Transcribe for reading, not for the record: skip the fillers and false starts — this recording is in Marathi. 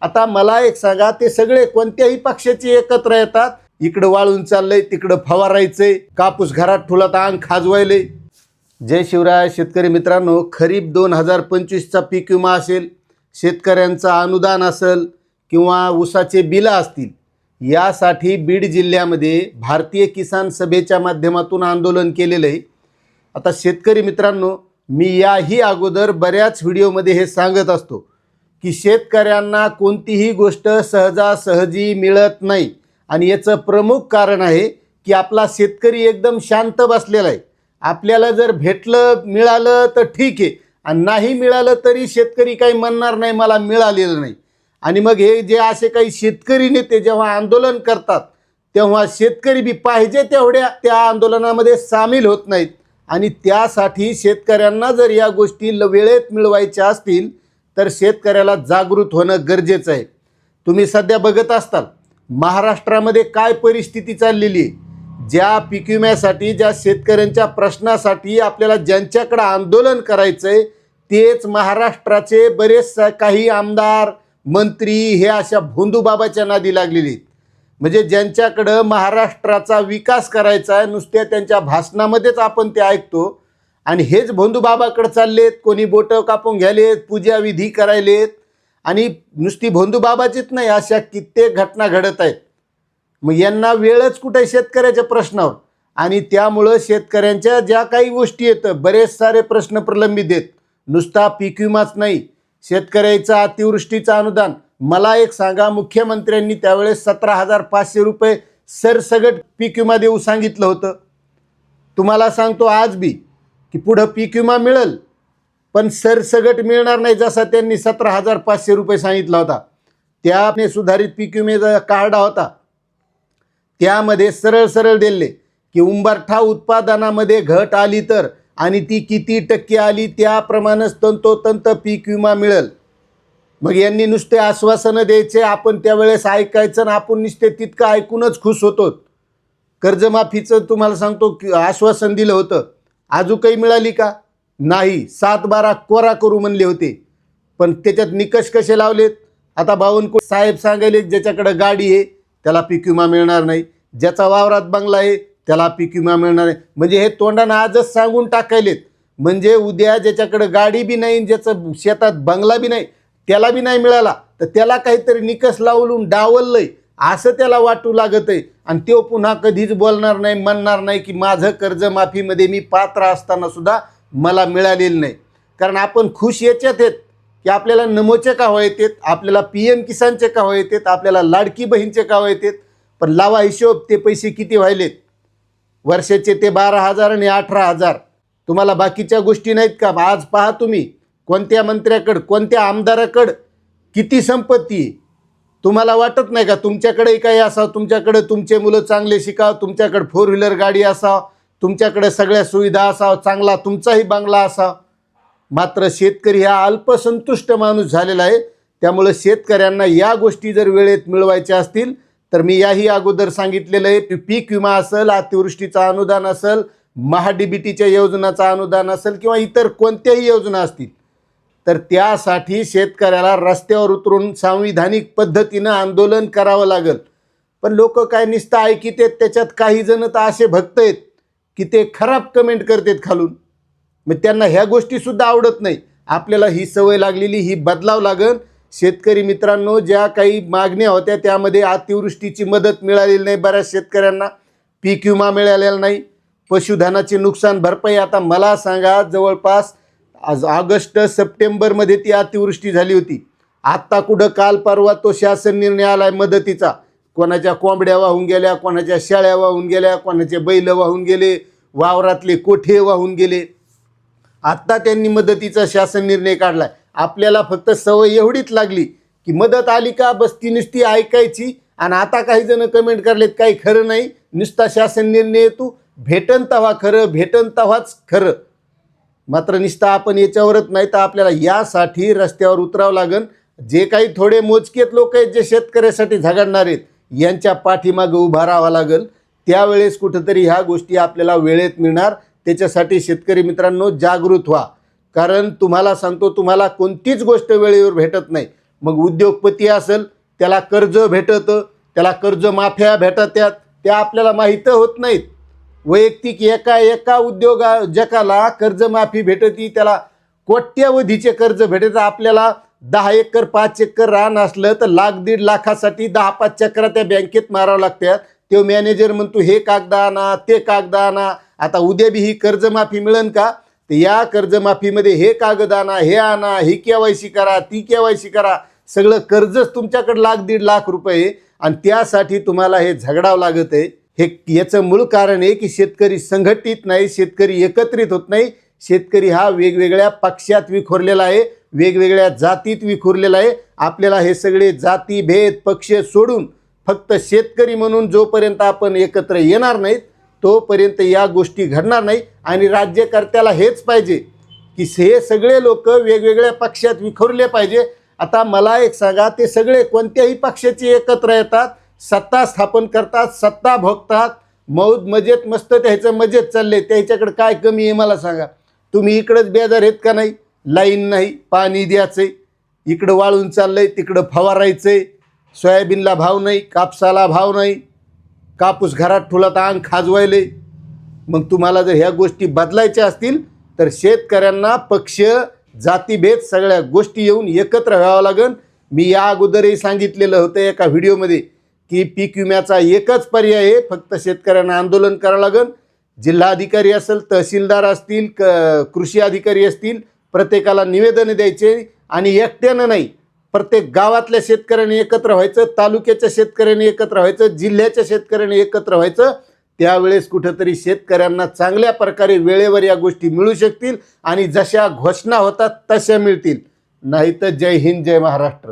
आता मला एक सांगा, ते सगळे कोणत्याही पक्षाचे एकत्र येतात, इकडं वाळून चाललंय, तिकडं फवारायचंय, कापूस घरात ठुला तर अंग खाजवायले. जय शिवराय शेतकरी मित्रांनो, खरीप 2025चा पीक विमा असेल, शेतकऱ्यांचं अनुदान असेल किंवा ऊसाचे बिलं असतील, यासाठी बीड जिल्ह्यामध्ये भारतीय किसान सभेच्या माध्यमातून आंदोलन केलेलं आहे. आता शेतकरी मित्रांनो, मी याही अगोदर बऱ्याच व्हिडिओमध्ये हे सांगत असतो की शेतकऱ्यांना कोणतीही गोष्ट सहजासहजी मिळत नाही आणि याचं प्रमुख कारण आहे की आपला शेतकरी एकदम शांत बसलेला आहे. आपल्याला जर भेटलं मिळालं तर ठीक आहे, आणि नाही मिळालं तरी शेतकरी काही म्हणणार नाही मला मिळालेलं नाही. आणि मग हे जे असे काही शेतकरी नेते जेव्हा आंदोलन करतात तेव्हा शेतकरी बी पाहिजे तेवढ्या त्या आंदोलनामध्ये सामील होत नाहीत. आणि त्यासाठी शेतकऱ्यांना जर या गोष्टी वेळेत मिळवायच्या असतील तर शेतकऱ्याला जागृत होणं गरजेचं आहे. तुम्ही सध्या बघत असताल महाराष्ट्रामध्ये काय परिस्थिती चाललेली आहे. ज्या पीक विम्यासाठी, ज्या शेतकऱ्यांच्या प्रश्नासाठी आपल्याला ज्यांच्याकडे आंदोलन करायचं आहे तेच महाराष्ट्राचे बरेच काही आमदार मंत्री हे अशा भोंदूबाबाच्या नादी लागलेले आहेत. म्हणजे ज्यांच्याकडं महाराष्ट्राचा विकास करायचा आहे, नुसत्या त्यांच्या भाषणामध्येच आपण ते ऐकतो, आणि हेच भोंदूबाबाकडे चाललेत. कोणी बोटं कापून घ्यायलेत, पूजा विधी करायलेत, आणि नुसती भोंदूबाबाचीच नाही, अशा कित्येक घटना घडत आहेत. मग यांना वेळच कुठे शेतकऱ्याच्या प्रश्नावर. आणि त्यामुळं शेतकऱ्यांच्या ज्या काही गोष्टी येतं, बरेच सारे प्रश्न प्रलंबित आहेत. नुसता पीक विमाच नाही, शेतकऱ्याचं अतिवृष्टीचं अनुदान. मला एक सांगा, मुख्यमंत्र्यांनी त्यावेळेस 17,500 रुपये सरसगट पीक विमा देऊ सांगितलं होतं. तुम्हाला सांगतो आज बी की पुढं पीक विमा मिळेल, पण सरसगट मिळणार नाही. जसा त्यांनी 17,500 रुपये सांगितला होता, त्याने सुधारित पीक विमेचा कार्ड होता, त्यामध्ये सरळ सरळ दिले की उंबरठा उत्पादनामध्ये घट आली तर, आणि ती किती टक्के आली त्याप्रमाणेच तंतोतंत पीक विमा मिळेल. मग यांनी नुसते आश्वासनं द्यायचे, आपण त्यावेळेस ऐकायचं, आणि आपण नुसते तितकं ऐकूनच खुश होतो. कर्जमाफीचं तुम्हाला सांगतो की आश्वासन दिलं होतं, अजून काही मिळाली का? नाही. 7-12 कोरा करू म्हणले होते, पण त्याच्यात निकष कसे लावलेत? आता बावनकुळे साहेब सांगायले ज्याच्याकडे गाडी आहे त्याला पीक विमा मिळणार नाही, ज्याचा वावरात बंगला आहे त्याला पीक विमा मिळणार नाही. म्हणजे हे तोंडानं आजच सांगून टाकायलेत. म्हणजे उद्या ज्याच्याकडे गाडी बी नाही, ज्याचं शेतात बंगला बी नाही, त्याला बी नाही मिळाला तर त्याला काहीतरी निकष लावून डावललंय असं त्याला वाटू लागत आहे. आणि तो पुन्हा कधीच बोलणार नाही, म्हणणार नाही की माझं कर्जमाफीमध्ये मी पात्र असताना सुद्धा मला मिळालेलं नाही. कारण आपण खुश याच्यात आहेत की आपल्याला नमोचे कावं येतात, आपल्याला PM किसानचे कावं येतात, आपल्याला लाडकी बहीणचे कावं येतात. पण लावा हिशोब, ते पैसे किती व्हायलेत वर्षाचे? ते 12,000 आणि 18,000. तुम्हाला बाकीच्या गोष्टी नाहीत का? आज पहा तुम्ही कोणत्या मंत्र्याकडं, कोणत्या आमदाराकडं किती संपत्ती आहे. तुम्हाला वाटत नाही का तुमच्याकडे काही असावं, तुमच्याकडे तुमचे मुलं चांगले शिकावं, तुमच्याकडे 4 व्हीलर गाडी असावं, तुमच्याकडे सगळ्या सुविधा असावं, चांगला तुमचाही बंगला असावा. मात्र शेतकरी हा अल्पसंतुष्ट माणूस झालेला आहे. त्यामुळे शेतकऱ्यांना या गोष्टी जर वेळेत मिळवायच्या असतील तर मी याही अगोदर सांगितलेलं आहे, पीक विमा असेल, अतिवृष्टीचं अनुदान असेल, महाडीबीटीच्या योजनाचं अनुदान असेल किंवा इतर कोणत्याही योजना असतील, तर त्यासाठी शेतकऱ्याला रस्त्यावर उतरून संविधानिक पद्धतीनं आंदोलन करावं लागेल. पण लोक काय नुसतं ऐकित आहेत. त्याच्यात काही जण तर असे भक्त आहेत की ते खराब कमेंट करतात खालून. मग त्यांना ह्या गोष्टीसुद्धा आवडत नाही. आपल्याला ही सवय लागलेली ही बदलावं लागेल. शेतकरी मित्रांनो, ज्या काही मागण्या होत्या त्यामध्ये अतिवृष्टीची मदत मिळालेली नाही बऱ्याच शेतकऱ्यांना, पीक विमा मिळालेला नाही, पशुधनाची नुकसान भरपाई. आता मला सांगा, जवळपास ऑगस्ट सप्टेंबरमध्ये ती अतिवृष्टी झाली होती. आत्ता कुठं काल परवा तो शासन निर्णय आला आहे मदतीचा. कोणाच्या कोंबड्या वाहून गेल्या, कोणाच्या शेळ्या वाहून गेल्या, कोणाचे बैल वाहून गेले, वावरातले कोठे वाहून गेले. आत्ता त्यांनी मदतीचा शासन निर्णय काढलाय. आपल्याला फक्त सवय एवढीच लागली की मदत आली का बस ती नुसती ऐकायची. आणि आता काही जण कमेंट करलेत काही खरं नाही, नुसता शासन निर्णय येतो, भेटन तव्हा खरं, भेटन तव्हाच खरं. मात्र नुसता आपण याच्यावरच नाही तर आपल्याला यासाठी रस्त्यावर उतरावं लागेल. जे काही थोडे मोजकेत लोक आहेत जे शेतकऱ्यासाठी झगडणार आहेत, यांच्या पाठीमागं उभा राहावं लागेल. त्यावेळेस कुठंतरी ह्या गोष्टी आपल्याला वेळेत मिळणार. त्याच्यासाठी शेतकरी मित्रांनो जागृत व्हा. कारण तुम्हाला सांगतो, तुम्हाला कोणतीच गोष्ट वेळेवर भेटत नाही. मग उद्योगपती असेल त्याला कर्ज भेटतं, त्याला कर्ज माफ्या भेटत्यात, त्या आपल्याला माहीत होत नाहीत. वैयक्तिक एका उद्योजकाला कर्जमाफी भेटती, त्याला कोट्यवधीचे कर्ज भेटतं. आपल्याला 10 एकर 5 एकर रान असलं तर लाख 1.5 लाखासाठी 10-5 चक्रा त्या बँकेत मारावं लागतात. तो मॅनेजर म्हणतो हे कागद आणा, ते कागद आणा. आता उद्या बी ही कर्जमाफी मिळेल का? तर या कर्जमाफीमध्ये हे कागद आणा, हे आणा, ही KYC करा, ती KYC करा. सगळं कर्जच तुमच्याकडे लाख 1.5 लाख रुपये, आणि त्यासाठी तुम्हाला हे झगडावं लागत आहे. हे याचं मूळ कारण आहे की शेतकरी संघटित नाही, शेतकरी एकत्रित होत नाही. शेतकरी हा वेगवेगळ्या पक्षात विखुरलेला आहे, वेगवेगळ्या जातीत विखुरलेला आहे. आपल्याला हे सगळे जाती भेद पक्ष सोडून फक्त शेतकरी म्हणून जोपर्यंत आपण एकत्र येणार नाहीत तोपर्यंत या गोष्टी घडणार नाही. आणि राज्यकर्त्याला हेच पाहिजे की हे सगळे लोक वेगवेगळ्या पक्षात विखुरले पाहिजे. आता मला एक सांगा, ते सगळे कोणत्याही पक्षाचे एकत्र येतात, सत्ता स्थापन करतात, सत्ता भोगतात, मौज मजेत मस्त त्याचं मजेत चालले. त्याच्याकडे काय कमी आहे मला सांगा? तुम्ही इकडंच बेजार आहेत का नाही? लाईन नाही, पाणी द्यायचंय, इकडं वाळून चाललंय, तिकडं फवारायचंय, सोयाबीनला भाव नाही, कापसाला भाव नाही, कापूस घरात ठुला तर अंग खाजवायले. मग तुम्हाला जर ह्या गोष्टी बदलायच्या असतील तर शेतकऱ्यांना पक्ष जातीभेद सगळ्या गोष्टी येऊन एकत्र व्हावं लागेल. मी या अगोदरही सांगितलेलं होतं एका व्हिडिओमध्ये की पीक विम्याचा एकच पर्याय आहे, फक्त शेतकऱ्यांना आंदोलन करावं लागेल. जिल्हाधिकारी असेल, तहसीलदार असतील, कृषी अधिकारी असतील, प्रत्येकाला निवेदन द्यायचे आणि एकट्यानं नाही, प्रत्येक गावातल्या शेतकऱ्यांनी एकत्र व्हायचं, तालुक्याच्या शेतकऱ्यांनी एकत्र व्हायचं, जिल्ह्याच्या शेतकऱ्यांनी एकत्र व्हायचं. त्यावेळेस कुठंतरी शेतकऱ्यांना चांगल्या प्रकारे वेळेवर या गोष्टी मिळू शकतील आणि जशा घोषणा होतात तशा मिळतील. नाही तर जय हिंद, जय महाराष्ट्र.